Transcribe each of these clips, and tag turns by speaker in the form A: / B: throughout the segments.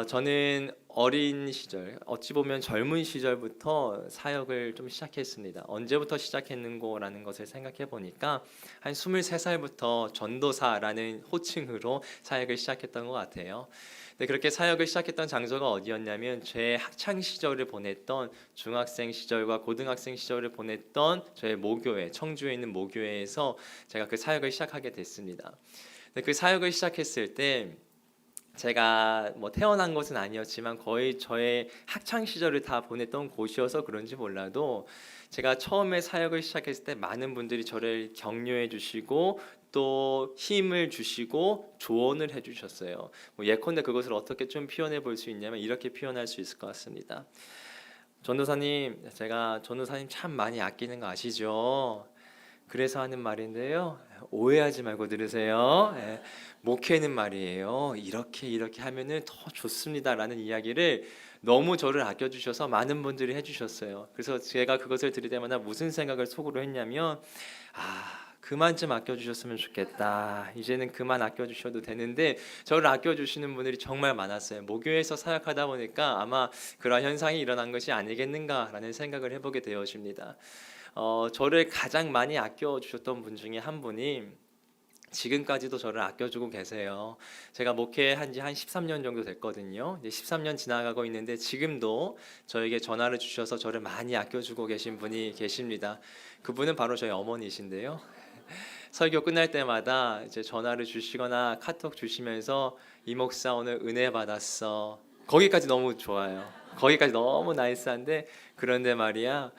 A: 저는 어린 시절, 어찌 보면 젊은 시절부터 사역을 좀 시작했습니다. 언제부터 시작했는고라는 것을 생각해 보니까 한 23살부터 전도사라는 호칭으로 사역을 시작했던 것 같아요. 네, 그렇게 사역을 시작했던 장소가 어디였냐면 제 학창 시절을 보냈던 중학생 시절과 고등학생 시절을 보냈던 저의 모교회, 청주에 있는 모교회에서 제가 그 사역을 시작하게 됐습니다. 네, 그 사역을 시작했을 때 제가 뭐 태어난 것은 아니었지만 거의 저의 학창 시절을 다 보냈던 곳이어서 그런지 몰라도 제가 처음에 사역을 시작했을 때 많은 분들이 저를 격려해 주시고 또 힘을 주시고 조언을 해 주셨어요. 뭐 예컨대 그것을 어떻게 좀 표현해 볼 수 있냐면 이렇게 표현할 수 있을 것 같습니다. 전도사님, 제가 전도사님 참 많이 아끼는 거 아시죠? 그래서 하는 말인데요. 오해하지 말고 들으세요. 예, 목회는 말이에요. 이렇게 하면은 더 좋습니다라는 이야기를 너무 저를 아껴주셔서 많은 분들이 해주셨어요. 그래서 제가 그것을 들을 때마다 무슨 생각을 속으로 했냐면 그만 좀 아껴주셨으면 좋겠다. 이제는 그만 아껴주셔도 되는데 저를 아껴주시는 분들이 정말 많았어요. 모교에서 사역하다 보니까 아마 그런 현상이 일어난 것이 아니겠는가라는 생각을 해보게 되어집니다. 저를 가장 많이 아껴주셨던 분 중에 한 분이 지금까지도 저를 아껴주고 계세요. 제가 목회한 지 한 13년 정도 됐거든요. 이제 13년 지나가고 있는데 지금도 저에게 전화를 주셔서 저를 많이 아껴주고 계신 분이 계십니다. 그분은 바로 저희 어머니이신데요. 설교 끝날 때마다 이제 전화를 주시거나 카톡 주시면서 이 목사 오늘 은혜 받았어. 거기까지 너무 좋아요. 거기까지 너무 나이스한데 그런데 말이야.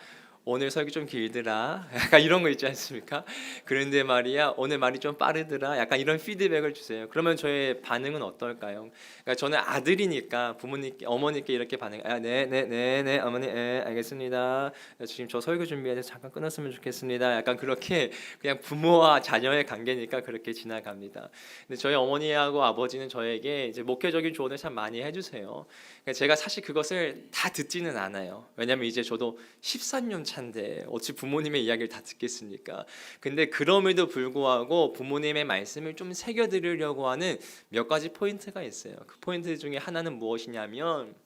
A: 오늘 설교 좀 길더라. 약간 이런 거 있지 않습니까? 그런데 말이야 오늘 말이 좀 빠르더라. 약간 이런 피드백을 주세요. 그러면 저의 반응은 어떨까요? 그러니까 저는 아들이니까 부모님께 어머니께 이렇게 반응. 네네네네 어머니 알겠습니다. 지금 저 설교 준비해서 잠깐 끊었으면 좋겠습니다. 약간 그렇게 그냥 부모와 자녀의 관계니까 그렇게 지나갑니다. 근데 저희 어머니하고 아버지는 저에게 이제 목회적인 조언을 참 많이 해주세요. 그러니까 제가 사실 그것을 다 듣지는 않아요. 왜냐하면 이제 저도 14년 차인데 어찌 부모님의 이야기를 다 듣겠습니까? 근데 그럼에도 불구하고 부모님의 말씀을 좀 새겨드리려고 하는 몇 가지 포인트가 있어요. 그 포인트 중에 하나는 무엇이냐면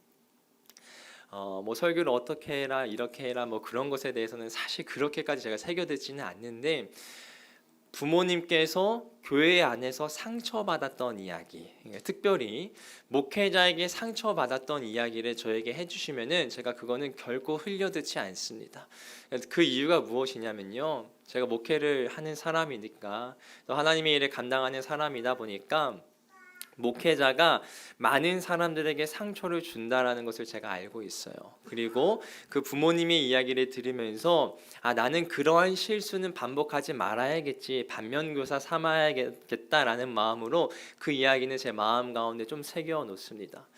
A: 뭐 설교를 어떻게 해라 이렇게 해라 뭐 그런 것에 대해서는 사실 그렇게까지 제가 새겨듣지는 않는데 부모님께서 교회 안에서 상처받았던 이야기, 특별히 목회자에게 상처받았던 이야기를 저에게 해주시면은 제가 그거는 결코 흘려듣지 않습니다. 그 이유가 무엇이냐면요, 제가 목회를 하는 사람이니까 또 하나님의 일을 감당하는 사람이다 보니까 목회자가 많은 사람들에게 상처를 준다라는 것을 제가 알고 있어요. 그리고 그 부모님의 이야기를 들으면서 나는 그러한 실수는 반복하지 말아야겠지, 반면교사 삼아야겠다라는 마음으로 그 이야기는 제 마음 가운데 좀 새겨 놓습니다.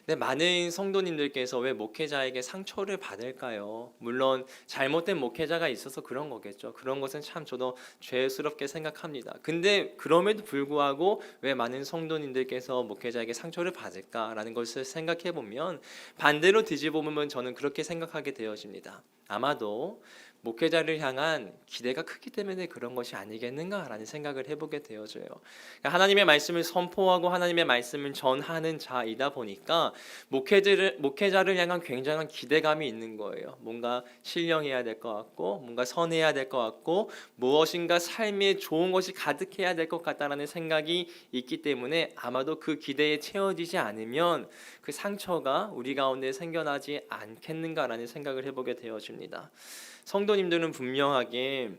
A: 근데 많은 성도님들께서 왜 목회자에게 상처를 받을까요? 물론 잘못된 목회자가 있어서 그런 거겠죠. 그런 것은 참 저도 죄스럽게 생각합니다. 근데 그럼에도 불구하고 왜 많은 성도님들께서 목회자에게 상처를 받을까라는 것을 생각해 보면 반대로 뒤집어 보면 저는 그렇게 생각하게 되어집니다. 아마도 목회자를 향한 기대가 크기 때문에 그런 것이 아니겠는가라는 생각을 해보게 되어져요. 그러니까 하나님의 말씀을 선포하고 하나님의 말씀을 전하는 자이다 보니까 목회자를 향한 굉장한 기대감이 있는 거예요. 뭔가 신령해야 될 것 같고 뭔가 선해야 될 것 같고 무엇인가 삶에 좋은 것이 가득해야 될 것 같다라는 생각이 있기 때문에 아마도 그 기대에 채워지지 않으면 그 상처가 우리 가운데 생겨나지 않겠는가라는 생각을 해보게 되어집니다. 성도님들은 분명하게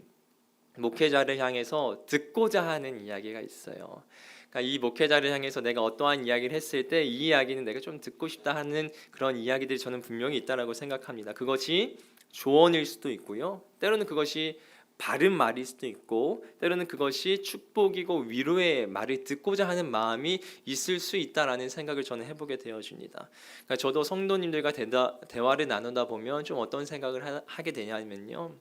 A: 목회자를 향해서 듣고자 하는 이야기가 있어요. 그러니까 이 목회자를 향해서 내가 어떠한 이야기를 했을 때 이 이야기는 내가 좀 듣고 싶다 하는 그런 이야기들이 저는 분명히 있다라고 생각합니다. 그것이 조언일 수도 있고요. 때로는 그것이 바른 말일 수도 있고 때로는 그것이 축복이고 위로의 말을 듣고자 하는 마음이 있을 수 있다라는 생각을 저는 해보게 되어집니다. 그러니까 저도 성도님들과 대화를 나누다 보면 좀 어떤 생각을 하게 되냐면요,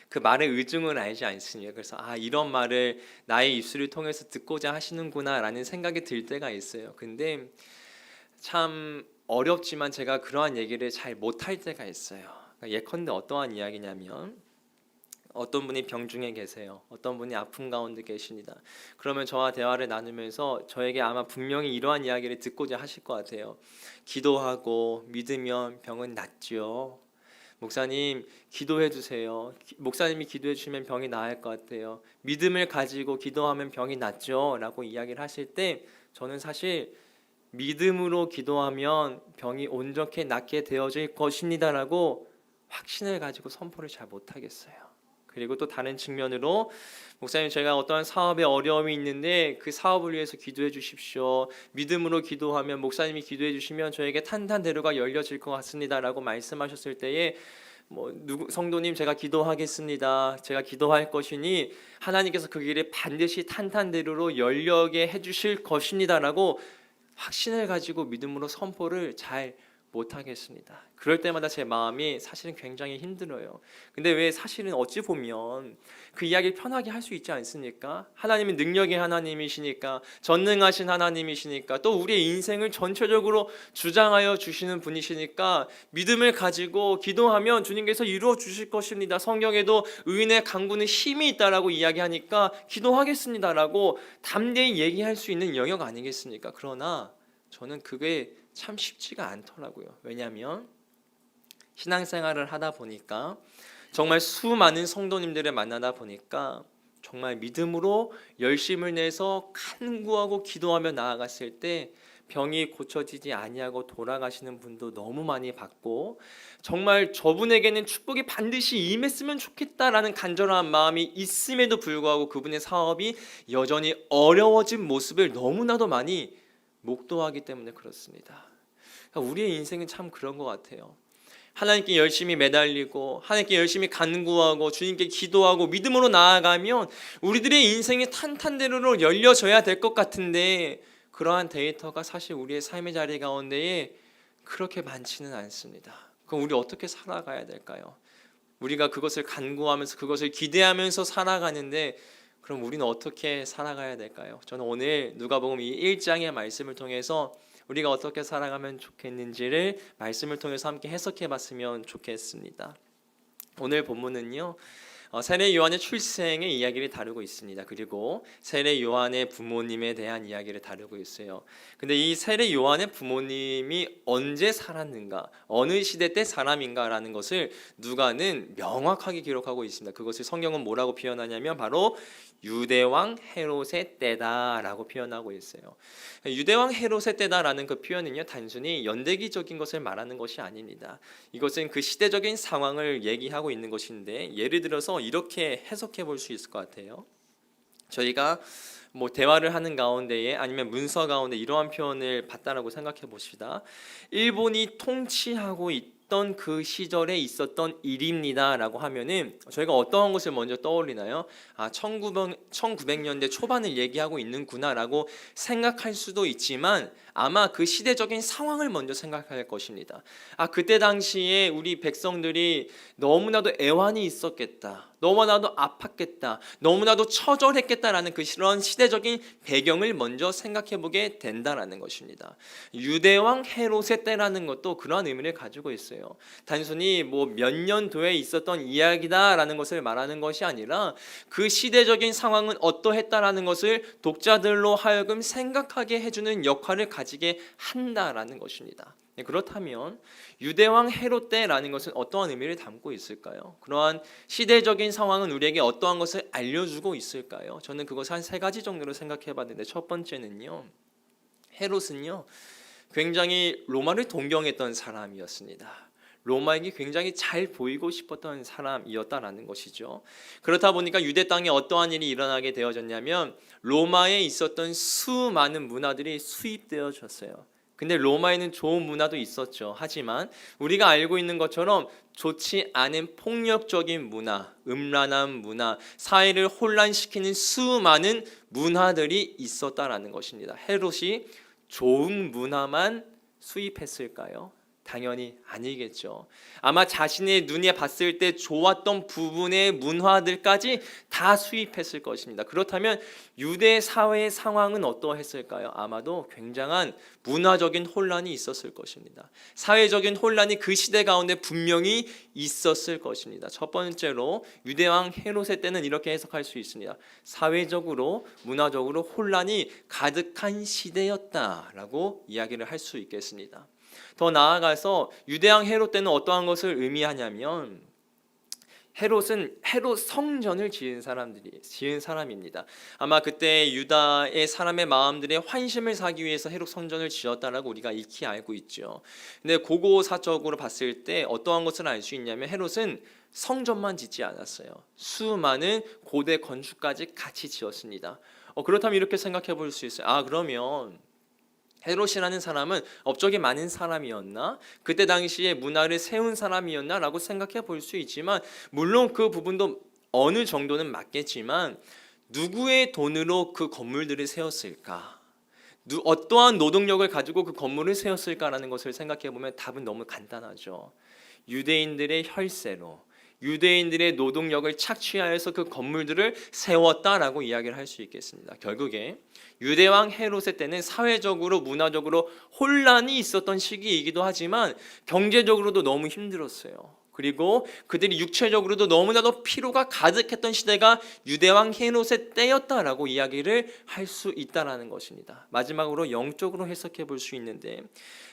A: 그 말의 의중을 알지 않습니까? 그래서 이런 말을 나의 입술을 통해서 듣고자 하시는구나라는 생각이 들 때가 있어요. 근데 참 어렵지만 제가 그러한 얘기를 잘 못할 때가 있어요. 그러니까 예컨대 어떠한 이야기냐면 어떤 분이 병중에 계세요. 어떤 분이 아픔 가운데 계십니다. 그러면 저와 대화를 나누면서 저에게 아마 분명히 이러한 이야기를 듣고자 하실 것 같아요. 기도하고 믿으면 병은 낫죠. 목사님 기도해 주세요. 목사님이 기도해 주시면 병이 나을 것 같아요. 믿음을 가지고 기도하면 병이 낫죠 라고 이야기를 하실 때 저는 사실 믿음으로 기도하면 병이 온전히 낫게 되어질 것입니다 라고 확신을 가지고 선포를 잘 못하겠어요. 그리고 또 다른 측면으로 목사님 제가 어떠한 사업에 어려움이 있는데 그 사업을 위해서 기도해 주십시오. 믿음으로 기도하면 목사님이 기도해 주시면 저에게 탄탄대로가 열려질 것 같습니다 라고 말씀하셨을 때에 성도님 제가 기도하겠습니다. 제가 기도할 것이니 하나님께서 그 길에 반드시 탄탄대로로 열려게 해주실 것입니다 라고 확신을 가지고 믿음으로 선포를 잘 못하겠습니다. 그럴 때마다 제 마음이 사실은 굉장히 힘들어요. 근데 왜 사실은 어찌 보면 그 이야기를 편하게 할 수 있지 않습니까? 하나님은 능력의 하나님이시니까, 전능하신 하나님이시니까, 또 우리의 인생을 전체적으로 주장하여 주시는 분이시니까 믿음을 가지고 기도하면 주님께서 이루어 주실 것입니다. 성경에도 의인의 강구는 힘이 있다라고 이야기하니까 기도하겠습니다라고 담대히 얘기할 수 있는 영역 아니겠습니까? 그러나 저는 그게 참 쉽지가 않더라고요. 왜냐하면 신앙생활을 하다 보니까 정말 수많은 성도님들을 만나다 보니까 정말 믿음으로 열심을 내서 간구하고 기도하며 나아갔을 때 병이 고쳐지지 아니하고 돌아가시는 분도 너무 많이 봤고, 정말 저분에게는 축복이 반드시 임했으면 좋겠다라는 간절한 마음이 있음에도 불구하고 그분의 사업이 여전히 어려워진 모습을 너무나도 많이 목도하기 때문에 그렇습니다. 우리의 인생은 참 그런 것 같아요. 하나님께 열심히 매달리고 하나님께 열심히 간구하고 주님께 기도하고 믿음으로 나아가면 우리들의 인생이 탄탄대로로 열려져야 될 것 같은데 그러한 데이터가 사실 우리의 삶의 자리 가운데에 그렇게 많지는 않습니다. 그럼 우리 어떻게 살아가야 될까요? 우리가 그것을 간구하면서 그것을 기대하면서 살아가는데 그럼 우리는 어떻게 살아가야 될까요? 저는 오늘 누가복음 이 1장의 말씀을 통해서 우리가 어떻게 살아가면 좋겠는지를 말씀을 통해서 함께 해석해 봤으면 좋겠습니다. 오늘 본문은요, 세례 요한의 출생의 이야기를 다루고 있습니다. 그리고 세례 요한의 부모님에 대한 이야기를 다루고 있어요. 근데 이 세례 요한의 부모님이 언제 살았는가, 어느 시대 때 사람인가라는 것을 누가는 명확하게 기록하고 있습니다. 그것을 성경은 뭐라고 표현하냐면 바로 유대왕 헤롯의 때다라고 표현하고 있어요. 유대왕 헤롯의 때다라는 그 표현은요, 단순히 연대기적인 것을 말하는 것이 아닙니다. 이것은 그 시대적인 상황을 얘기하고 있는 것인데, 예를 들어서 이렇게 해석해 볼 수 있을 것 같아요. 저희가 대화를 하는 가운데에 아니면 문서 가운데 이러한 표현을 봤다라고 생각해 봅시다. 일본이 통치하고 있던 그 시절에 있었던 일입니다라고 하면은 저희가 어떠한 것을 먼저 떠올리나요? 1900년대 초반을 얘기하고 있는구나라고 생각할 수도 있지만 아마 그 시대적인 상황을 먼저 생각할 것입니다. 그때 당시에 우리 백성들이 너무나도 애환이 있었겠다, 너무나도 아팠겠다, 너무나도 처절했겠다라는 그런 시대적인 배경을 먼저 생각해보게 된다라는 것입니다. 유대왕 헤롯의 때라는 것도 그러한 의미를 가지고 있어요. 단순히 몇 년도에 있었던 이야기다라는 것을 말하는 것이 아니라 그 시대적인 상황은 어떠했다라는 것을 독자들로 하여금 생각하게 해주는 역할을 가지게 한다라는 것입니다. 그렇다면 유대왕 헤롯 때라는 것은 어떠한 의미를 담고 있을까요? 그러한 시대적인 상황은 우리에게 어떠한 것을 알려주고 있을까요? 저는 그것을 한 3가지 정도로 생각해봤는데, 첫 번째는요, 헤롯은요 굉장히 로마를 동경했던 사람이었습니다. 로마에게 굉장히 잘 보이고 싶었던 사람이었다라는 것이죠. 그렇다 보니까 유대 땅에 어떠한 일이 일어나게 되어졌냐면 로마에 있었던 수많은 문화들이 수입되어졌어요. 근데 로마에는 좋은 문화도 있었죠. 하지만 우리가 알고 있는 것처럼 좋지 않은 폭력적인 문화, 음란한 문화, 사회를 혼란시키는 수많은 문화들이 있었다라는 것입니다. 헤롯이 좋은 문화만 수입했을까요? 당연히 아니겠죠. 아마 자신의 눈에 봤을 때 좋았던 부분의 문화들까지 다 수입했을 것입니다. 그렇다면 유대 사회의 상황은 어떠했을까요? 아마도 굉장한 문화적인 혼란이 있었을 것입니다. 사회적인 혼란이 그 시대 가운데 분명히 있었을 것입니다. 첫 번째로 유대왕 헤롯의 때는 이렇게 해석할 수 있습니다. 사회적으로 문화적으로 혼란이 가득한 시대였다라고 이야기를 할 수 있겠습니다. 더 나아가서 유대왕 헤롯 때는 어떠한 것을 의미하냐면 헤롯은 헤롯 성전을 지은 사람입니다. 아마 그때 유다의 사람의 마음들의 환심을 사기 위해서 헤롯 성전을 지었다라고 우리가 익히 알고 있죠. 근데 고고사적으로 봤을 때 어떠한 것을 알 수 있냐면 헤롯은 성전만 짓지 않았어요. 수많은 고대 건축까지 같이 지었습니다. 그렇다면 이렇게 생각해 볼 수 있어요. 그러면 헤롯이라는 사람은 업적이 많은 사람이었나? 그때 당시에 문화를 세운 사람이었나? 라고 생각해 볼 수 있지만 물론 그 부분도 어느 정도는 맞겠지만 누구의 돈으로 그 건물들을 세웠을까? 어떠한 노동력을 가지고 그 건물을 세웠을까라는 것을 생각해 보면 답은 너무 간단하죠. 유대인들의 혈세로 유대인들의 노동력을 착취하여서 그 건물들을 세웠다라고 이야기를 할 수 있겠습니다. 결국에 유대왕 헤롯의 때는 사회적으로 문화적으로 혼란이 있었던 시기이기도 하지만 경제적으로도 너무 힘들었어요. 그리고 그들이 육체적으로도 너무나도 피로가 가득했던 시대가 유대왕 헤롯의 때였다라고 이야기를 할 수 있다라는 것입니다. 마지막으로 영적으로 해석해 볼 수 있는데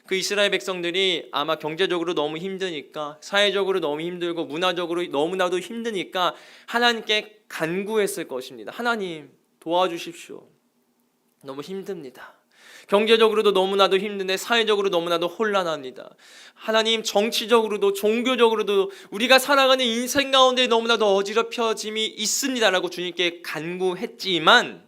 A: 그 이스라엘 백성들이 아마 경제적으로 너무 힘드니까 사회적으로 너무 힘들고 문화적으로 너무나도 힘드니까 하나님께 간구했을 것입니다. 하나님 도와주십시오. 너무 힘듭니다. 경제적으로도 너무나도 힘든데 사회적으로 너무나도 혼란합니다. 하나님 정치적으로도 종교적으로도 우리가 살아가는 인생 가운데 너무나도 어지럽혀짐이 있습니다라고 주님께 간구했지만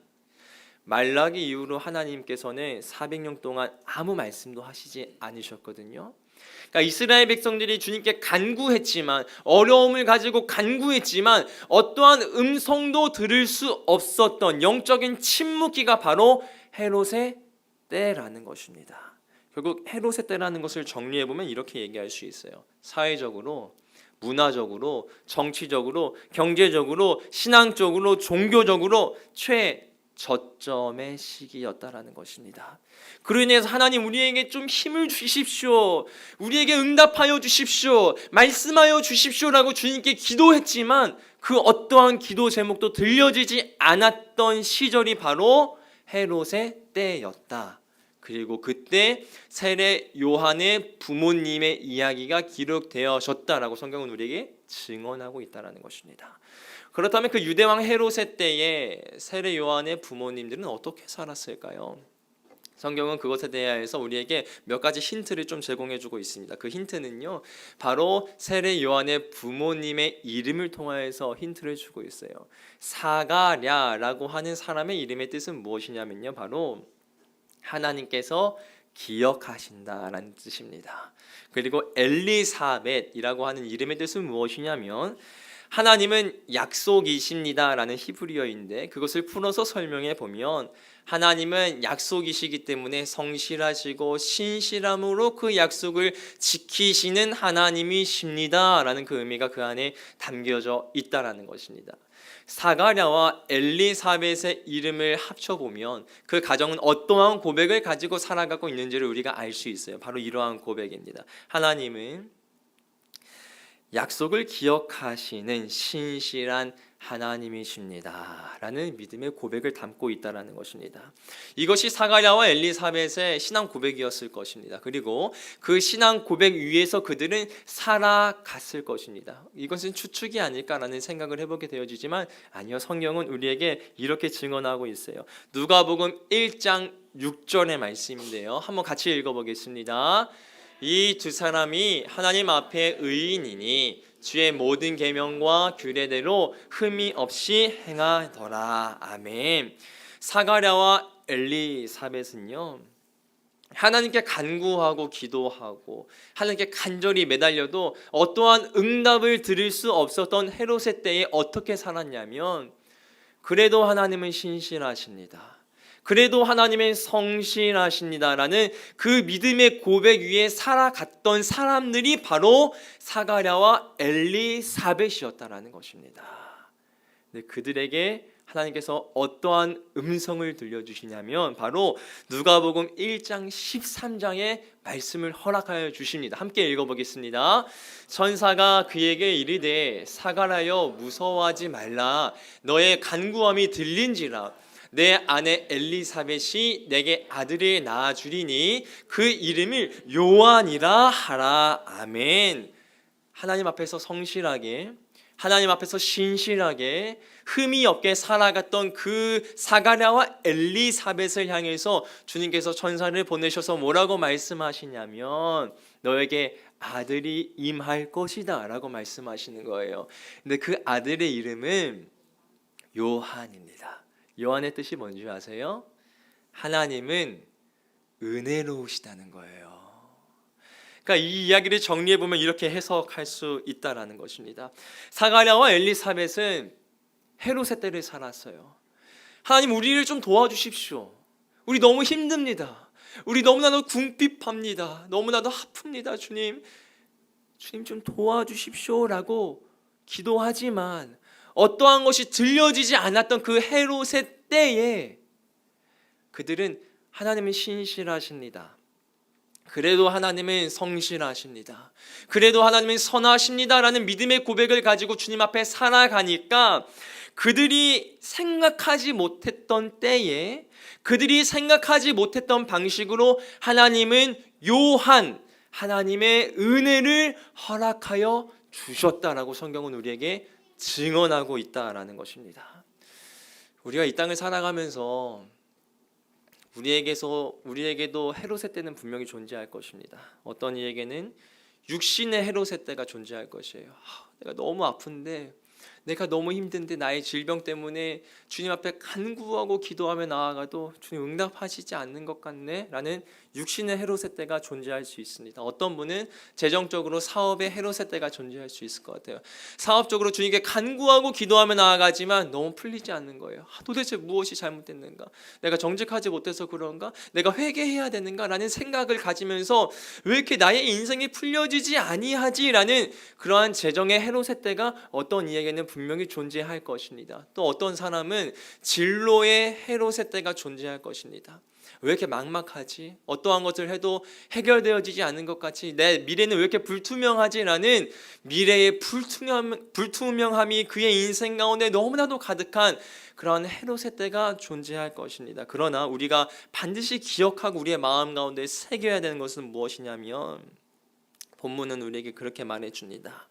A: 말라기 이후로 하나님께서는 400년 동안 아무 말씀도 하시지 않으셨거든요. 그러니까 이스라엘 백성들이 주님께 간구했지만 어려움을 가지고 간구했지만 어떠한 음성도 들을 수 없었던 영적인 침묵기가 바로 헤롯의 때라는 것입니다. 결국 헤롯의 때라는 것을 정리해 보면 이렇게 얘기할 수 있어요. 사회적으로, 문화적으로, 정치적으로, 경제적으로, 신앙적으로, 종교적으로 최저점의 시기였다라는 것입니다. 그로 인해서 하나님 우리에게 좀 힘을 주십시오. 우리에게 응답하여 주십시오. 말씀하여 주십시오라고 주님께 기도했지만 그 어떠한 기도 제목도 들려지지 않았던 시절이 바로 헤롯의 때였다. 그리고 그때 세례 요한의 부모님의 이야기가 기록되어졌다라고 성경은 우리에게 증언하고 있다는 것입니다. 그렇다면 그 유대왕 헤롯의 때에 세례 요한의 부모님들은 어떻게 살았을까요? 성경은 그것에 대해서 우리에게 몇 가지 힌트를 좀 제공해주고 있습니다. 그 힌트는요, 바로 세례 요한의 부모님의 이름을 통하여서 힌트를 주고 있어요. 사가랴라고 하는 사람의 이름의 뜻은 무엇이냐면요, 바로 하나님께서 기억하신다라는 뜻입니다. 그리고 엘리사벳이라고 하는 이름의 뜻은 무엇이냐면 하나님은 약속이십니다라는 히브리어인데 그것을 풀어서 설명해 보면 하나님은 약속이시기 때문에 성실하시고 신실함으로 그 약속을 지키시는 하나님이십니다라는 그 의미가 그 안에 담겨져 있다라는 것입니다. 사가랴와 엘리사벳의 이름을 합쳐보면 그 가정은 어떠한 고백을 가지고 살아가고 있는지를 우리가 알 수 있어요. 바로 이러한 고백입니다. 하나님은 약속을 기억하시는 신실한 하나님이십니다 라는 믿음의 고백을 담고 있다는 것입니다. 이것이 사가랴와 엘리사벳의 신앙 고백이었을 것입니다. 그리고 그 신앙 고백 위에서 그들은 살아갔을 것입니다. 이것은 추측이 아닐까라는 생각을 해보게 되어지지만 아니요, 성경은 우리에게 이렇게 증언하고 있어요. 누가복음 1장 6절의 말씀인데요, 한번 같이 읽어보겠습니다. 이 두 사람이 하나님 앞에 의인이니 주의 모든 계명과 규례대로 흠이 없이 행하더라. 아멘. 사가랴와 엘리사벳은요, 하나님께 간구하고 기도하고 하나님께 간절히 매달려도 어떠한 응답을 들을 수 없었던 헤롯의 때에 어떻게 살았냐면 그래도 하나님은 신실하십니다. 그래도 하나님은 성실하십니다라는 그 믿음의 고백 위에 살아갔던 사람들이 바로 사가랴와 엘리사벳이었다라는 것입니다. 네, 그들에게 하나님께서 어떠한 음성을 들려주시냐면 바로 누가복음 1장 13장의 말씀을 허락하여 주십니다. 함께 읽어보겠습니다. 천사가 그에게 이르되 사가랴여 무서워하지 말라. 너의 간구함이 들린지라. 내 아내 엘리사벳이 내게 아들을 낳아주리니 그 이름을 요한이라 하라. 아멘. 하나님 앞에서 성실하게, 하나님 앞에서 신실하게 흠이 없게 살아갔던 그 사가랴와 엘리사벳을 향해서 주님께서 천사를 보내셔서 뭐라고 말씀하시냐면 너에게 아들이 임할 것이다 라고 말씀하시는 거예요. 근데 그 아들의 이름은 요한입니다. 요한의 뜻이 뭔지 아세요? 하나님은 은혜로우시다는 거예요. 그러니까 이 이야기를 정리해 보면 이렇게 해석할 수 있다라는 것입니다. 사가랴와 엘리사벳은 헤롯의 때를 살았어요. 하나님 우리를 좀 도와주십시오. 우리 너무 힘듭니다. 우리 너무나도 궁핍합니다. 너무나도 아픕니다. 주님 좀 도와주십시오라고 기도하지만 어떠한 것이 들려지지 않았던 그 헤롯의 때에 그들은 하나님은 신실하십니다. 그래도 하나님은 성실하십니다. 그래도 하나님은 선하십니다라는 믿음의 고백을 가지고 주님 앞에 살아가니까 그들이 생각하지 못했던 때에 그들이 생각하지 못했던 방식으로 하나님은 요한, 하나님의 은혜를 허락하여 주셨다라고 성경은 우리에게 증언하고 있다라는 것입니다. 우리가 이 땅을 살아가면서 우리에게도 헤롯의 때는 분명히 존재할 것입니다. 어떤 이에게는 육신의 헤롯의 때가 존재할 것이에요. 내가 너무 아픈데, 내가 너무 힘든데 나의 질병 때문에 주님 앞에 간구하고 기도하며 나아가도 주님 응답하시지 않는 것 같네 라는 육신의 헤롯의 때가 존재할 수 있습니다. 어떤 분은 재정적으로 사업의 헤롯의 때가 존재할 수 있을 것 같아요. 사업적으로 주님께 간구하고 기도하며 나아가지만 너무 풀리지 않는 거예요. 도대체 무엇이 잘못됐는가? 내가 정직하지 못해서 그런가? 내가 회개해야 되는가? 라는 생각을 가지면서 왜 이렇게 나의 인생이 풀려지지 아니하지? 라는 그러한 재정의 헤롯의 때가 어떤 이에게는 분명히 존재할 것입니다. 또 어떤 사람은 진로의 헤롯의 때가 존재할 것입니다. 왜 이렇게 막막하지? 어떠한 것을 해도 해결되어지지 않는 것 같이 내 미래는 왜 이렇게 불투명하지라는 미래의 불투명함이 그의 인생 가운데 너무나도 가득한 그런 헤롯의 때가 존재할 것입니다. 그러나 우리가 반드시 기억하고 우리의 마음 가운데 새겨야 되는 것은 무엇이냐면 본문은 우리에게 그렇게 말해줍니다.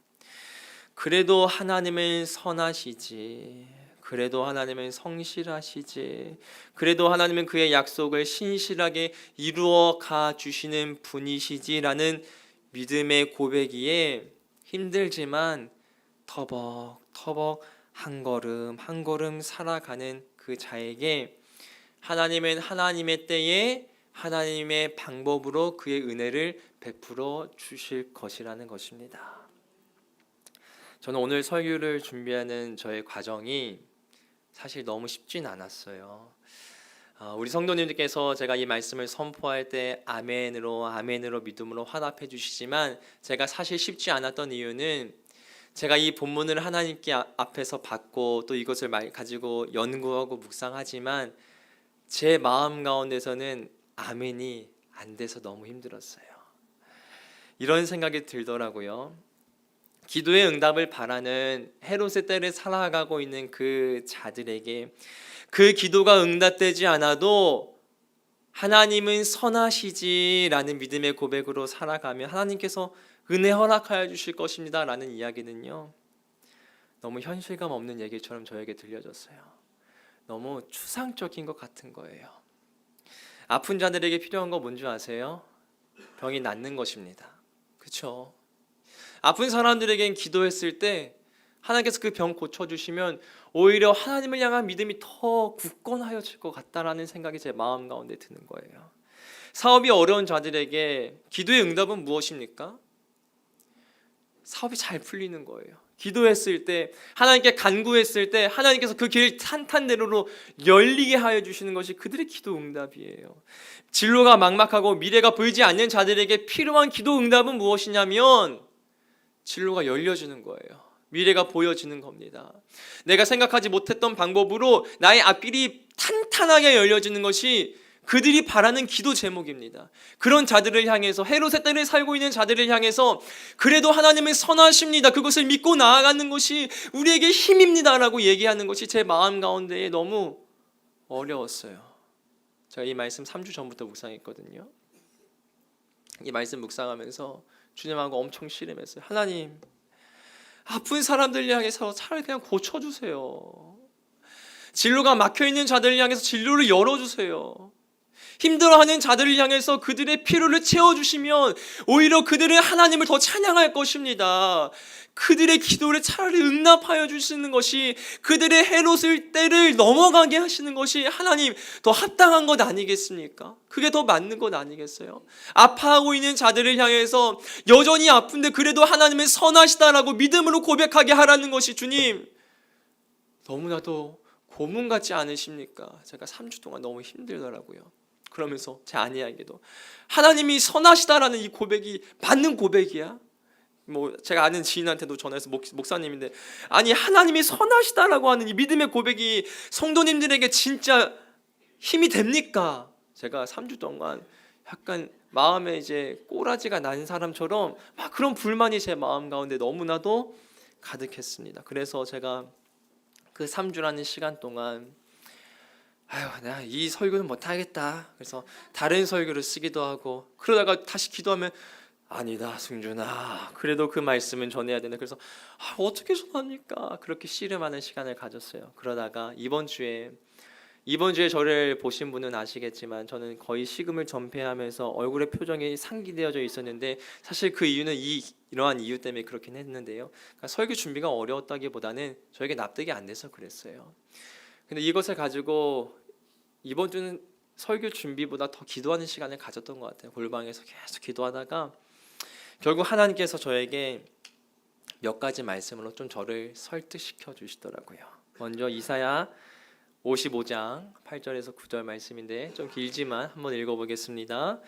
A: 그래도 하나님은 선하시지, 그래도 하나님은 성실하시지, 그래도 하나님은 그의 약속을 신실하게 이루어 가 주시는 분이시지라는 믿음의 고백이에 힘들지만 터벅터벅 한 걸음 한 걸음 살아가는 그 자에게 하나님은 하나님의 때에 하나님의 방법으로 그의 은혜를 베풀어 주실 것이라는 것입니다. 저는 오늘 설교를 준비하는 저의 과정이 사실 너무 쉽진 않았어요. 우리 성도님들께서 제가 이 말씀을 선포할 때 아멘으로 믿음으로 화답해 주시지만 제가 사실 쉽지 않았던 이유는 제가 이 본문을 하나님께 앞에서 받고 또 이것을 가지고 연구하고 묵상하지만 제 마음 가운데서는 아멘이 안 돼서 너무 힘들었어요. 이런 생각이 들더라고요. 기도의 응답을 바라는 헤롯의 때를 살아가고 있는 그 자들에게 그 기도가 응답되지 않아도 하나님은 선하시지라는 믿음의 고백으로 살아가면 하나님께서 은혜 허락하여 주실 것입니다 라는 이야기는요, 너무 현실감 없는 얘기처럼 저에게 들려졌어요. 너무 추상적인 것 같은 거예요. 아픈 자들에게 필요한 거 뭔지 아세요? 병이 낫는 것입니다. 그렇죠? 아픈 사람들에겐 기도했을 때 하나님께서 그 병 고쳐주시면 오히려 하나님을 향한 믿음이 더 굳건하여질 것 같다라는 생각이 제 마음 가운데 드는 거예요. 사업이 어려운 자들에게 기도의 응답은 무엇입니까? 사업이 잘 풀리는 거예요. 기도했을 때, 하나님께 간구했을 때 하나님께서 그 길을 탄탄대로로 열리게 하여 주시는 것이 그들의 기도 응답이에요. 진로가 막막하고 미래가 보이지 않는 자들에게 필요한 기도 응답은 무엇이냐면 진로가 열려지는 거예요. 미래가 보여지는 겁니다. 내가 생각하지 못했던 방법으로 나의 앞길이 탄탄하게 열려지는 것이 그들이 바라는 기도 제목입니다. 그런 자들을 향해서, 헤롯의 때를 살고 있는 자들을 향해서 그래도 하나님은 선하십니다, 그것을 믿고 나아가는 것이 우리에게 힘입니다 라고 얘기하는 것이 제 마음 가운데에 너무 어려웠어요. 제가 이 말씀 3주 전부터 묵상했거든요. 이 말씀 묵상하면서 주님하고 엄청 씨름했어요. 하나님, 아픈 사람들 향해서 차라리 그냥 고쳐주세요. 진로가 막혀있는 자들을 향해서 진로를 열어주세요. 힘들어하는 자들을 향해서 그들의 필요를 채워주시면 오히려 그들은 하나님을 더 찬양할 것입니다. 그들의 기도를 차라리 응답하여 주시는 것이, 그들의 헤롯의 때를 넘어가게 하시는 것이 하나님 더 합당한 것 아니겠습니까? 그게 더 맞는 것 아니겠어요? 아파하고 있는 자들을 향해서 여전히 아픈데 그래도 하나님은 선하시다라고 믿음으로 고백하게 하라는 것이, 주님 너무나도 고문 같지 않으십니까? 제가 3주 동안 너무 힘들더라고요. 그러면서 제 아내에게도 하나님이 선하시다라는 이 고백이 맞는 고백이야? 제가 아는 지인한테도 전화해서, 목사님인데, 아니 하나님이 선하시다라고 하는 이 믿음의 고백이 성도님들에게 진짜 힘이 됩니까? 제가 3주 동안 약간 마음에 이제 꼬라지가 난 사람처럼 막 그런 불만이 제 마음 가운데 너무나도 가득했습니다. 그래서 제가 그 3주라는 시간 동안 내가 이 설교는 못하겠다, 그래서 다른 설교를 쓰기도 하고, 그러다가 다시 기도하면 아니다 승준아, 그래도 그 말씀은 전해야 된다. 그래서 어떻게 전합니까? 그렇게 씨름하는 시간을 가졌어요. 그러다가 이번 주에 저를 보신 분은 아시겠지만 저는 거의 식음을 전폐하면서 얼굴의 표정이 상기되어져 있었는데, 사실 그 이유는 이러한 이유 때문에 그렇긴 했는데요. 그러니까 설교 준비가 어려웠다기보다는 저에게 납득이 안 돼서 그랬어요. 근데 이것을 가지고 이번 주는 설교 준비보다 더 기도하는 시간을 가졌던 것 같아요. 골방에서 계속 기도하다가 결국 하나님께서 저에게 몇 가지 말씀으로 좀 저를 설득시켜 주시더라고요. 먼저 이사야 55장 8절에서 9절 말씀인데 좀 길지만 한번 읽어보겠습니다.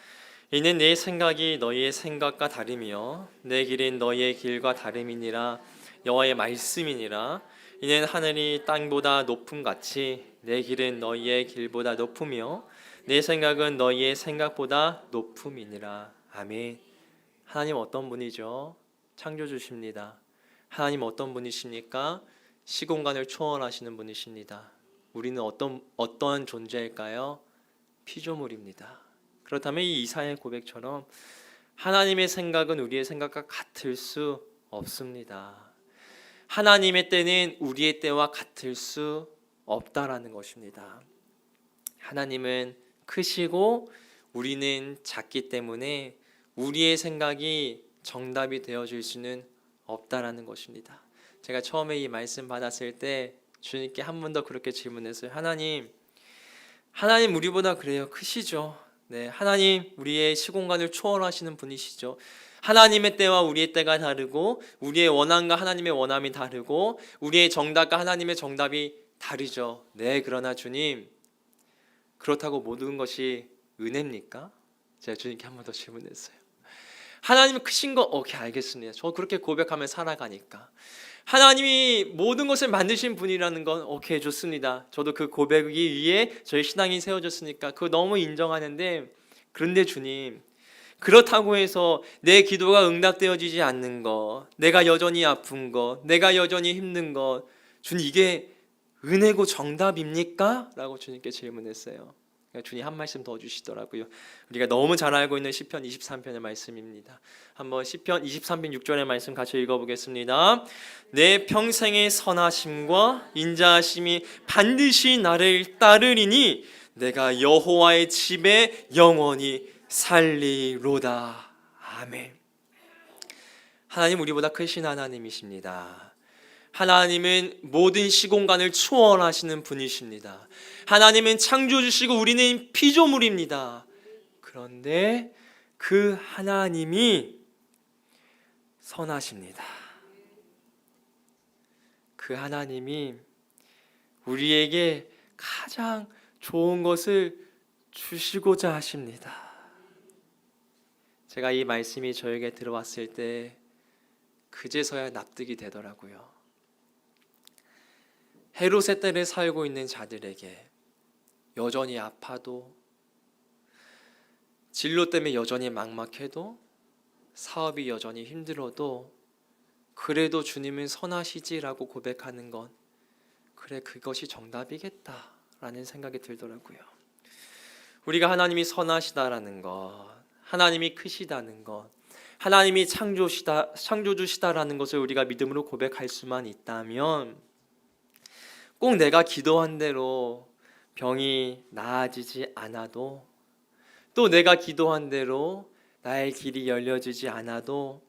A: 이는 내 생각이 너희의 생각과 다르며 내 길은 너희의 길과 다름이니라. 여호와의 말씀이니라. 이는 하늘이 땅보다 높음 같이 내 길은 너희의 길보다 높으며 내 생각은 너희의 생각보다 높음이니라. 아멘. 하나님 어떤 분이죠? 창조주십니다. 하나님 어떤 분이십니까? 시공간을 초월하시는 분이십니다. 우리는 어떤 존재일까요? 피조물입니다. 그렇다면 이 이사야의 고백처럼 하나님의 생각은 우리의 생각과 같을 수 없습니다. 하나님의 때는 우리의 때와 같을 수 없다라는 것입니다. 하나님은 크시고 우리는 작기 때문에 우리의 생각이 정답이 되어줄 수는 없다라는 것입니다. 제가 처음에 이 말씀 받았을 때 주님께 한 번 더 그렇게 질문했어요. 하나님 우리보다 그래요 크시죠? 네, 하나님 우리의 시공간을 초월하시는 분이시죠. 하나님의 때와 우리의 때가 다르고 우리의 원함과 하나님의 원함이 다르고 우리의 정답과 하나님의 정답이 다르죠. 네, 그러나 주님 그렇다고 모든 것이 은혜입니까? 제가 주님께 한 번 더 질문했어요. 하나님은 크신 거 오케이 알겠습니다. 저 그렇게 고백하며 살아가니까 하나님이 모든 것을 만드신 분이라는 건 오케이 좋습니다. 저도 그 고백이 위에 저희 신앙이 세워졌으니까 그거 너무 인정하는데, 그런데 주님 그렇다고 해서 내 기도가 응답되어지지 않는 것, 내가 여전히 아픈 것, 내가 여전히 힘든 것, 주님 이게 은혜고 정답입니까? 라고 주님께 질문했어요. 주님 한 말씀 더 주시더라고요. 우리가 너무 잘 알고 있는 시편 23편의 말씀입니다. 한번 시편 23편 6절의 말씀 같이 읽어보겠습니다. 내 평생의 선하심과 인자하심이 반드시 나를 따르리니 내가 여호와의 집에 영원히 살리로다. 아멘. 하나님 우리보다 크신 하나님이십니다. 하나님은 모든 시공간을 초월하시는 분이십니다. 하나님은 창조주시고 우리는 피조물입니다. 그런데 그 하나님이 선하십니다. 그 하나님이 우리에게 가장 좋은 것을 주시고자 하십니다. 제가 이 말씀이 저에게 들어왔을 때 그제서야 납득이 되더라고요. 헤롯의 때를 살고 있는 자들에게 여전히 아파도, 진로 때문에 여전히 막막해도, 사업이 여전히 힘들어도 그래도 주님은 선하시지라고 고백하는 건, 그래, 그것이 정답이겠다라는 생각이 들더라고요. 우리가 하나님이 선하시다라는 것, 하나님이 크시다는 것, 하나님이 창조주시다라는 것을 우리가 믿음으로 고백할 수만 있다면 꼭 내가 기도한 대로 병이 나아지지 않아도, 또 내가 기도한 대로 나의 길이 열려지지 않아도,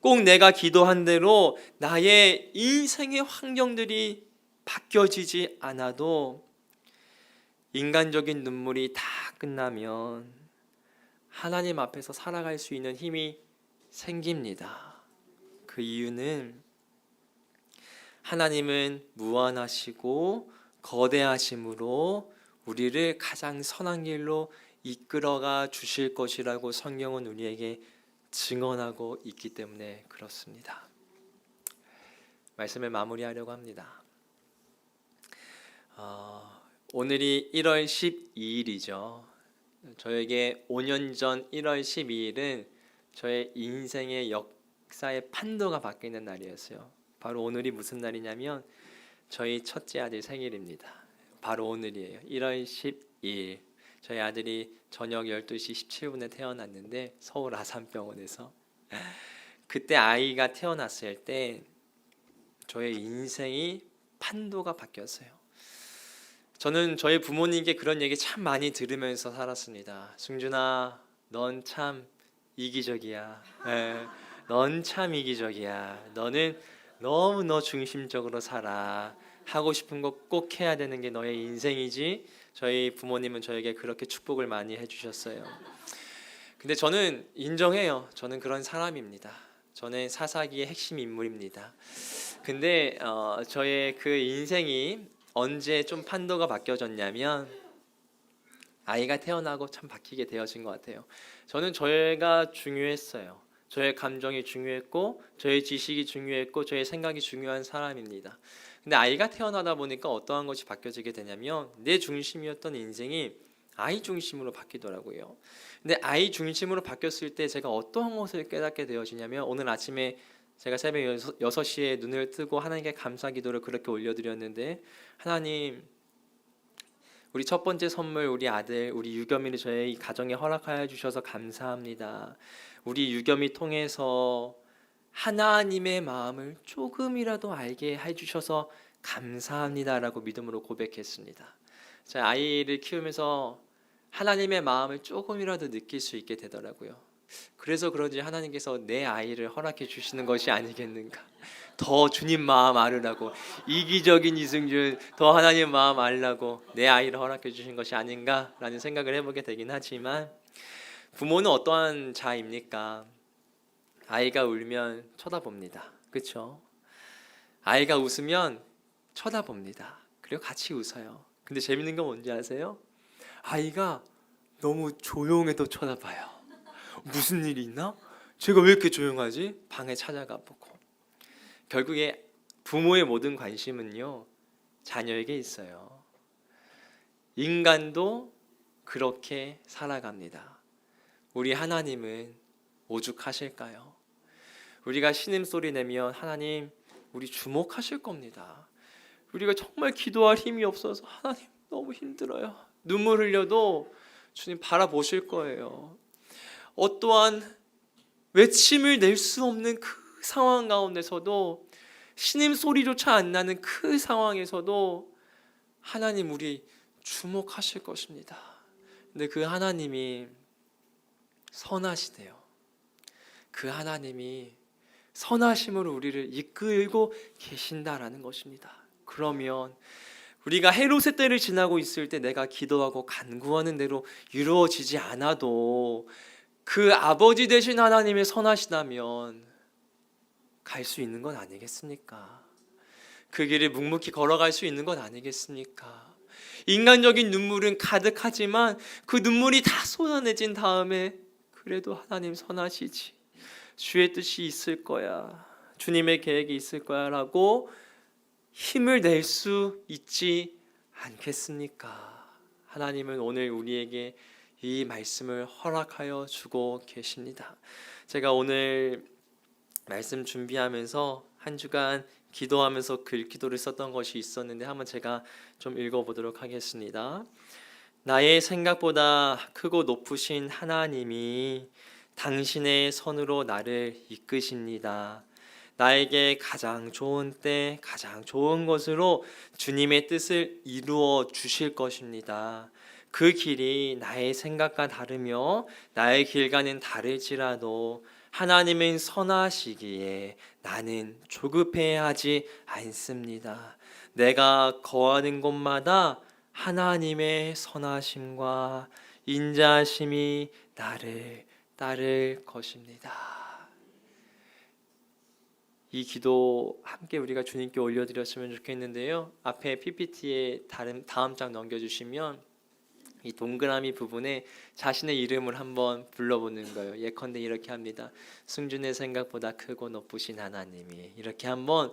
A: 꼭 내가 기도한 대로 나의 인생의 환경들이 바뀌어지지 않아도 인간적인 눈물이 다 끝나면 하나님 앞에서 살아갈 수 있는 힘이 생깁니다. 그 이유는 하나님은 무한하시고 거대하심으로 우리를 가장 선한 길로 이끌어가 주실 것이라고 성경은 우리에게 증언하고 있기 때문에 그렇습니다. 말씀을 마무리하려고 합니다. 오늘이 1월 12일이죠. 저에게 5년 전 1월 12일은 저의 인생의 역사의 판도가 바뀌는 날이었어요. 바로 오늘이 무슨 날이냐면 저희 첫째 아들 생일입니다. 바로 오늘이에요. 1월 12일. 저희 아들이 저녁 12시 17분에 태어났는데 서울 아산병원에서, 그때 아이가 태어났을 때 저의 인생이 판도가 바뀌었어요. 저는 저희 부모님께 그런 얘기 참 많이 들으면서 살았습니다. 승준아, 넌 참 이기적이야. 넌 참 이기적이야. 너는 너무 너 중심적으로 살아. 하고 싶은 거 꼭 해야 되는 게 너의 인생이지. 저희 부모님은 저에게 그렇게 축복을 많이 해주셨어요. 근데 저는 인정해요. 저는 그런 사람입니다. 저는 사사기의 핵심 인물입니다. 근데 저의 그 인생이 언제 좀 판도가 바뀌어졌냐면 아이가 태어나고 참 바뀌게 되어진 것 같아요. 저는 저희가 중요했어요. 저의 감정이 중요했고, 저의 지식이 중요했고, 저의 생각이 중요한 사람입니다. 근데 아이가 태어나다 보니까 어떠한 것이 바뀌어지게 되냐면 내 중심이었던 인생이 아이 중심으로 바뀌더라고요. 근데 아이 중심으로 바뀌었을 때 제가 어떠한 것을 깨닫게 되어지냐면, 오늘 아침에 제가 새벽 6시에 눈을 뜨고 하나님께 감사 기도를 그렇게 올려드렸는데, 하나님, 우리 첫 번째 선물, 우리 아들, 우리 유겸이를 저희 가정에 허락하여 주셔서 감사합니다. 우리 유겸이 통해서 하나님의 마음을 조금이라도 알게 해주셔서 감사합니다라고 믿음으로 고백했습니다. 제 아이를 키우면서 하나님의 마음을 조금이라도 느낄 수 있게 되더라고요. 그래서 그런지 하나님께서 내 아이를 허락해 주시는 것이 아니겠는가. 더 주님 마음 알으라고, 이기적인 이승준 더 하나님 마음 알라고 내 아이를 허락해 주신 것이 아닌가라는 생각을 해보게 되긴 하지만, 부모는 어떠한 자입니까? 아이가 울면 쳐다봅니다. 그렇죠? 아이가 웃으면 쳐다봅니다. 그리고 같이 웃어요. 근데 재밌는 건 뭔지 아세요? 아이가 너무 조용해도 쳐다봐요. 무슨 일이 있나? 제가 왜 이렇게 조용하지? 방에 찾아가 보고. 결국에 부모의 모든 관심은요, 자녀에게 있어요. 인간도 그렇게 살아갑니다. 우리 하나님은 오죽하실까요? 우리가 신음소리 내면 하나님 우리 주목하실 겁니다. 우리가 정말 기도할 힘이 없어서 하나님 너무 힘들어요. 눈물 흘려도 주님 바라보실 거예요. 어떠한 외침을 낼 수 없는 그 상황 가운데서도, 신음소리조차 안 나는 그 상황에서도 하나님 우리 주목하실 것입니다. 근데 그 하나님이 선하시대요. 그 하나님이 선하심으로 우리를 이끌고 계신다라는 것입니다. 그러면 우리가 헤롯의 때를 지나고 있을 때 내가 기도하고 간구하는 대로 이루어지지 않아도 그 아버지 되신 하나님의 선하시다면 갈 수 있는 건 아니겠습니까? 그 길을 묵묵히 걸어갈 수 있는 것 아니겠습니까? 인간적인 눈물은 가득하지만 그 눈물이 다 쏟아내진 다음에 그래도 하나님 선하시지, 주의 뜻이 있을 거야, 주님의 계획이 있을 거야 라고 힘을 낼 수 있지 않겠습니까? 하나님은 오늘 우리에게 이 말씀을 허락하여 주고 계십니다. 제가 오늘 말씀 준비하면서 한 주간 기도하면서 글기도를 썼던 것이 있었는데 한번 제가 좀 읽어보도록 하겠습니다. 나의 생각보다 크고 높으신 하나님이 당신의 손으로 나를 이끄십니다. 나에게 가장 좋은 때 가장 좋은 것으로 주님의 뜻을 이루어 주실 것입니다. 그 길이 나의 생각과 다르며 나의 길과는 다를지라도 하나님은 선하시기에 나는 조급해하지 않습니다. 내가 거하는 곳마다 하나님의 선하심과 인자하심이 나를 따를 것입니다. 이 기도 함께 우리가 주님께 올려드렸으면 좋겠는데요. 앞에 PPT에 다음 장 넘겨주시면 이 동그라미 부분에 자신의 이름을 한번 불러보는 거예요. 예컨대 이렇게 합니다. 승준의 생각보다 크고 높으신 하나님이, 이렇게 한번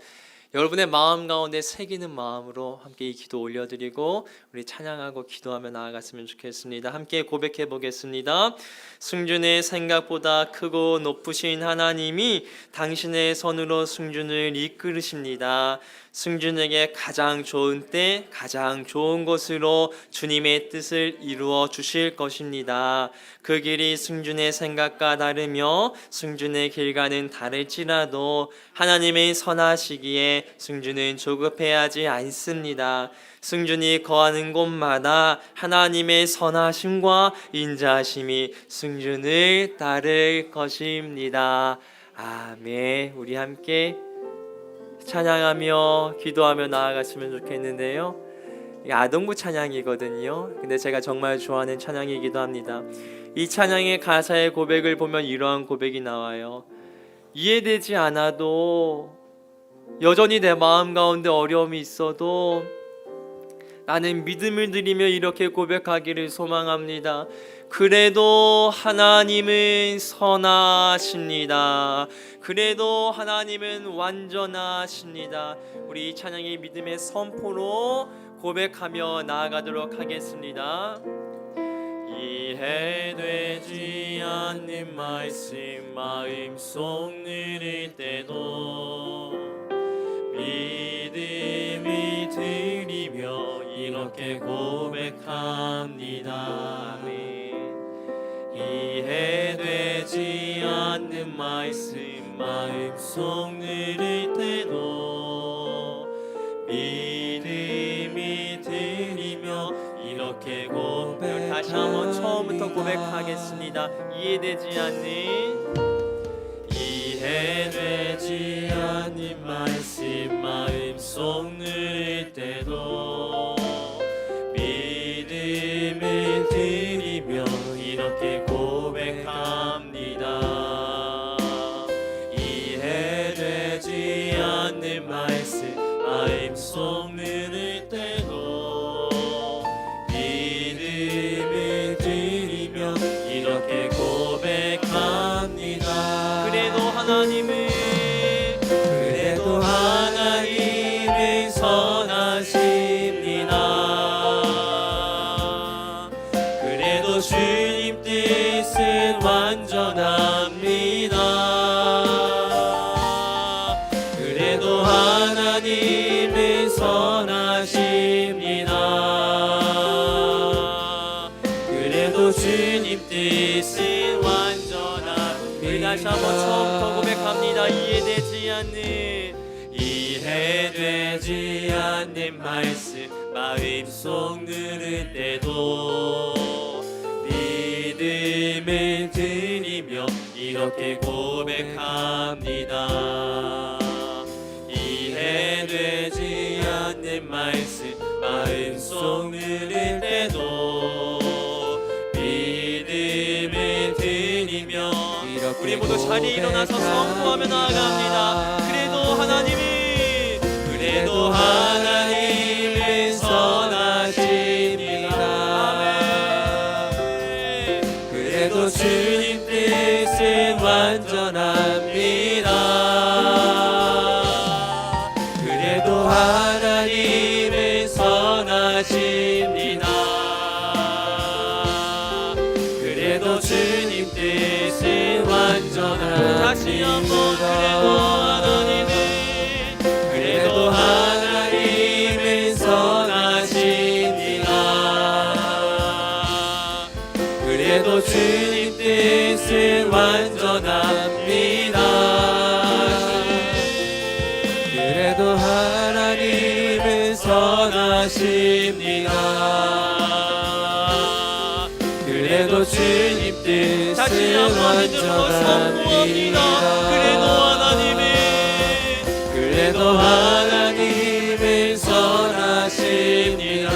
A: 여러분의 마음 가운데 새기는 마음으로 함께 이 기도 올려드리고 우리 찬양하고 기도하며 나아갔으면 좋겠습니다. 함께 고백해 보겠습니다. 승준의 생각보다 크고 높으신 하나님이 당신의 손으로 승준을 이끌으십니다. 승준에게 가장 좋은 때 가장 좋은 곳으로 주님의 뜻을 이루어 주실 것입니다. 그 길이 승준의 생각과 다르며 승준의 길과는 다를지라도 하나님의 선하시기에 승준은 조급해하지 않습니다. 승준이 거하는 곳마다 하나님의 선하심과 인자하심이 승준을 따를 것입니다. 아멘. 우리 함께 찬양하며 기도하며 나아갔으면 좋겠는데요. 아동부 찬양이거든요. 근데 제가 정말 좋아하는 찬양이기도 합니다. 이 찬양의 가사의 고백을 보면 이러한 고백이 나와요. 이해되지 않아도, 여전히 내 마음 가운데 어려움이 있어도 나는 믿음을 드리며 이렇게 고백하기를 소망합니다. 그래도 하나님은 선하십니다. 그래도 하나님은 완전하십니다. 우리 이 찬양의 믿음의 선포로 고백하며 나아가도록 하겠습니다. 이해되지 않는 말씀 마음속 누릴 때도 믿음을 드리며 이렇게 고백합니다. 이해되지 않는 말씀 마음속 누릴 때도 믿음을 드리며 이렇게 고백합니다. 다시 한번 처음부터 고백하겠습니다. 이해되지 않는 말씀 마음속 누릴 때도 믿음을 드리며 이렇게 고백합니다. 이해되지 않는 말씀 마음속 누릴 때도 믿음을 드리며 이렇게 고백합니다. 그래도 하나님은 선하십니다. 그래도 주님 뜻은 완전합니다. 그래도 하나님은 선하십니다. 그래도 주님 뜻은 완전합니다. 우리 다시 한번 처음부터 고백합니다. 이해되지 않는 말씀 마음속 누릴 때도 믿음을 드리며 이렇게 고백합니다. 이해되지 않는 말씀 마음속 누릴 때도 믿음을 드리며 우리 모두 자리에 일어나서 선포하며 나아갑니다. 그래도 그래도 하나님은 선하십니다. 그래도 주님 뜻은 완전합니다. 그래도 하나님은 선하십니다. 그래도 주님 뜻은 완전합니다. 다시 한번 그래도 하나님은 선하십니다. 그래도 주님 뜻은 완전합니다. 그래도 하나님은 선하십니다. 그래도 주님 뜻은 완전합니다. 그래도 하나님은 선하십니다.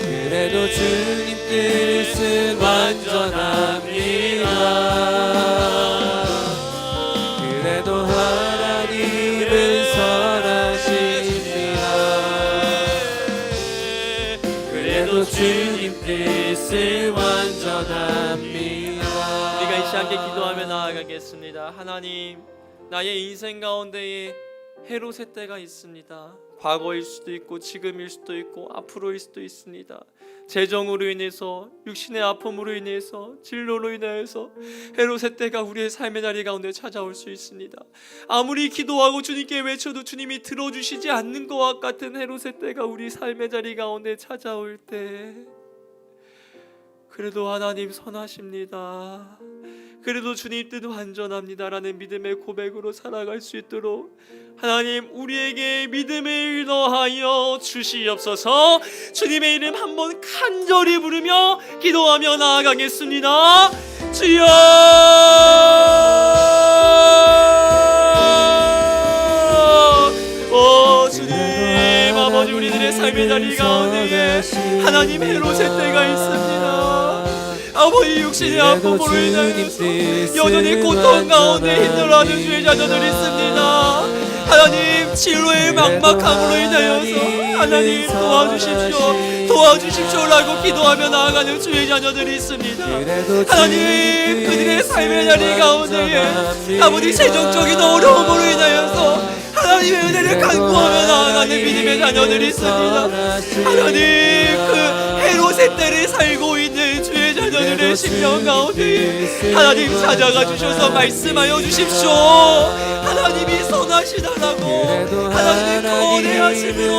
A: 그래도 주님 뜻은 완전합니다. 그래도 하나님은 선하십니다. 그래도 주님 뜻은 완전합니다. 우리가 이 시간에 기도하며 나아가겠습니다. 하나님, 나의 인생 가운데에 헤롯의 때가 있습니다. 과거일 수도 있고 지금일 수도 있고 앞으로일 수도 있습니다. 재정으로 인해서, 육신의 아픔으로 인해서, 진로로 인하여서 헤롯의 때가 우리의 삶의 자리 가운데 찾아올 수 있습니다. 아무리 기도하고 주님께 외쳐도 주님이 들어주시지 않는 것과 같은 헤롯의 때가 우리 삶의 자리 가운데 찾아올 때, 그래도 하나님 선하십니다. 그래도 주님 뜻 완전합니다 라는 믿음의 고백으로 살아갈 수 있도록 하나님 우리에게 믿음을 더하여 주시옵소서. 주님의 이름 한번 간절히 부르며 기도하며 나아가겠습니다. 주여, 오 주님, 아버지, 우리들의 삶의 자리 가운데 하나님 헤롯의 때가 있습니다. 아버지, 육신의 아픔으로 인하여서 여전히 고통 가운데 힘들어하는 주의 자녀들이 있습니다. 하나님, 진로의 막막함으로 인하여서 하나님 도와주십시오라고 기도하며 나아가는 주의 자녀들이 있습니다. 하나님, 그들의 삶의 자리 가운데 아버지 재정적인 어려움으로 인하여서 하나님의 은혜를 간구하며 나아가는 믿음의 자녀들이 있습니다. 하나님, 그 헤롯의 때를 살고 있는 주의 자녀들의 심령 가운데 하나님 찾아가 주셔서 말씀하여 주십시오. 하나님이 선하시다라고, 하나님의 거대하심으로,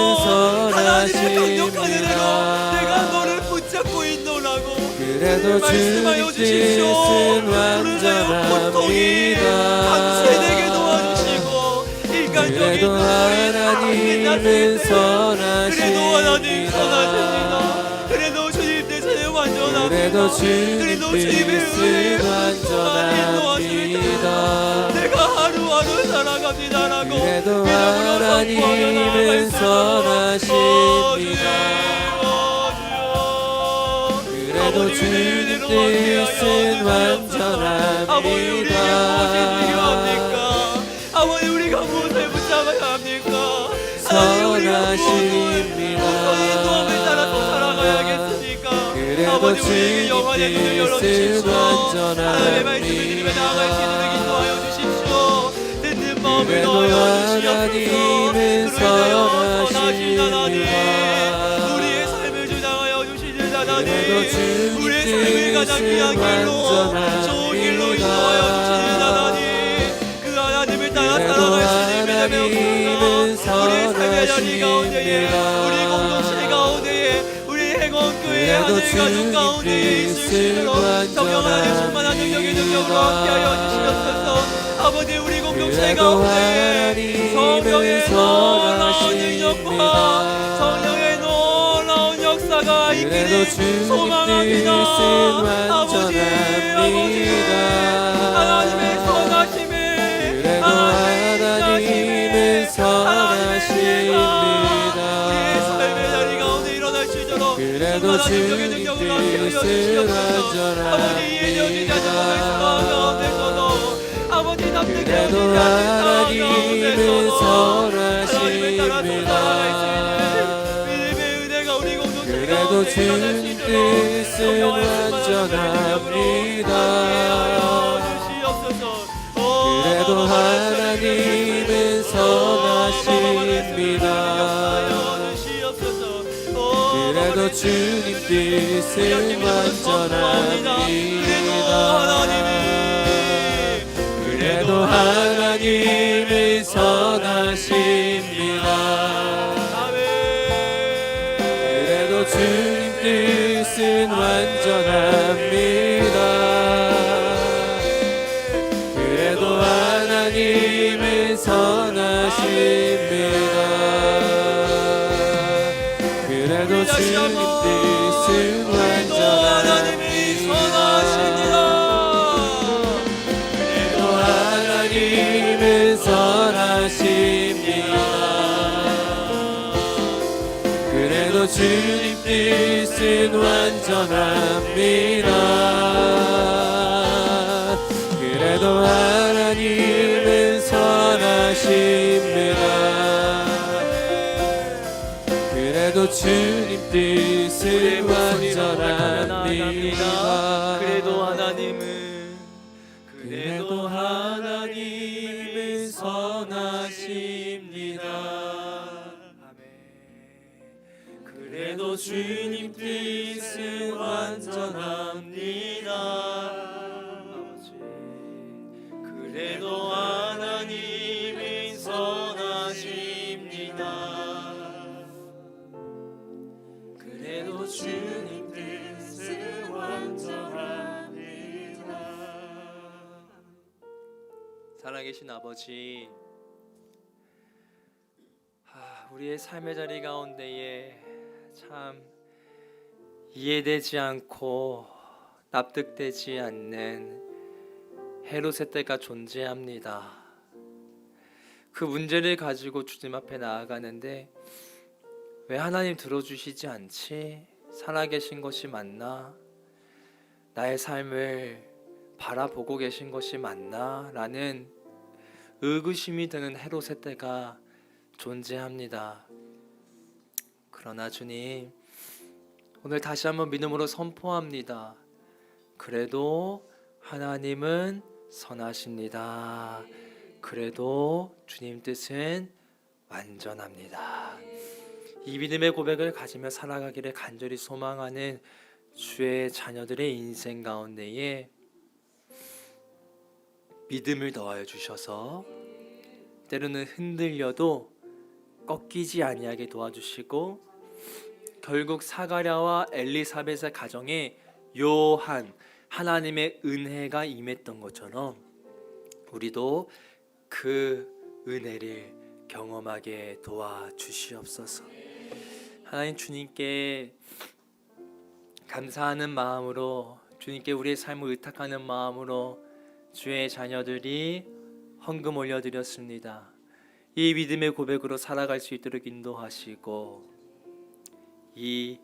A: 하나님의 강력한 은혜로 내가 너를 붙잡고 있노라고 말씀하여 주십시오. 그러나요 고통이 당신에게 도와주시고 인간적인 하나님은 선하십니다. 그래도 하나님 선하십니다. 그래도 주님 뜻은 완전합니다. 그래도 주님의 은혜가 완전합니다. 내가 하루하루 살아갑니다라고
B: 그래도 하나님은 선하십니다. 그래도 주님 뜻은 완전합니다.
A: 아버지, 우리가 무엇을 붙잡아야 합니까?
B: 선하십니다.
A: 인도함을 따라서 살아가야겠습니까?
B: 그래도 주님 뜻은
A: 하나님의 말씀을 드리며 나아갈 수 있는 인도하여 주십시오. 듣는 마음을 넣어여 주시옵소서. 선하신 하나님, 우리의 삶을 주장하여 주시는 하나님, 우리의 삶을 가장 귀한 길로, 좋은 길로 인도하여 주시는 하나님, 그 하나님을 따라 살아갈 수 있는 믿음의 없소서. 우리의 삶의 자리 가운데에, 우리 공동체 가운데에, 우리 행원교회 하늘 가족 가운데에 있으시도록 성령 하나님 충만한 능력으로 함께하여 주시옵소서. 아버지, 우리 공동체 가운데에 성령의 놀라운 능력과 성령의 놀라운 역사가 있기를 소망합니다. 아버지, 하나님의 선하심에, 하나님의 선하심에 우리의 삶의 자리 가운데 일어날 수 있도록 하나님의 능력으로 함께하여 주시옵소서. 아버지, 예정이 자녀의 가운데서도 아버지,
B: 그래도 하나님은 선하십니다. 그래도 주님 뜻은 완전합니다. 그래도 하나님은 선하십니다. 그래도 주님 뜻은 완전합니다. 그래도 하나님은 선하십니다. 그래도 주님 뜻은 완전합니다. 그래도 하나님은 선하십니다. 그래도 주님 뜻은 완전합니다. 그래도 하나님은 선하십니다. 그래도 주님 뜻은 완전합니다. 그래도 하나님은 선하십니다. 그래도 주님 뜻은 완전합니다.
A: 그래도 하나님은
B: 선하십니다. 그래도 주님 뜻은 완전합니다. 그래도 하나님은 선하십니다. 그래도 주님 뜻은 완전합니다.
A: 살아계신 아버지, 우리의 삶의 자리 가운데에 참 이해되지 않고 납득되지 않는 헤롯의 때가 존재합니다. 그 문제를 가지고 주님 앞에 나아가는데 왜 하나님 들어주시지 않지? 살아계신 것이 맞나? 나의 삶을 바라보고 계신 것이 맞나? 라는 의구심이 드는 헤롯의 때가 존재합니다. 그러나 주님, 오늘 다시 한번 믿음으로 선포합니다. 그래도 하나님은 선하십니다. 그래도 주님 뜻은 완전합니다. 이 믿음의 고백을 가지며 살아가기를 간절히 소망하는 주의 자녀들의 인생 가운데에 믿음을 더하여 주셔서 때로는 흔들려도 꺾이지 아니하게 도와주시고 결국 사가랴와 엘리사벳의 가정에 묘한 하나님의 은혜가 임했던 것처럼 우리도 그 은혜를 경험하게 도와주시옵소서. 하나님, 주님께 감사하는 마음으로, 주님께 우리의 삶을 의탁하는 마음으로 주의 자녀들이 헌금 올려드렸습니다. 이 믿음의 고백으로 살아갈 수 있도록 인도하시고 이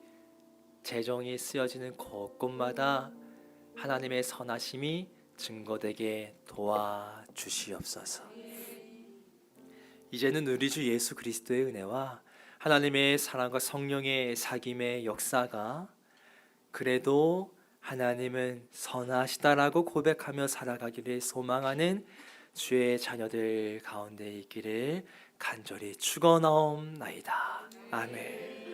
A: 재정이 쓰여지는 곳곳마다 하나님의 선하심이 증거되게 도와주시옵소서. 이제는 우리 주 예수 그리스도의 은혜와 하나님의 사랑과 성령의 사귐의 역사가 그래도 하나님은 선하시다라고 고백하며 살아가기를 소망하는 주의 자녀들 가운데 있기를 간절히 축원하옵나이다. 아멘.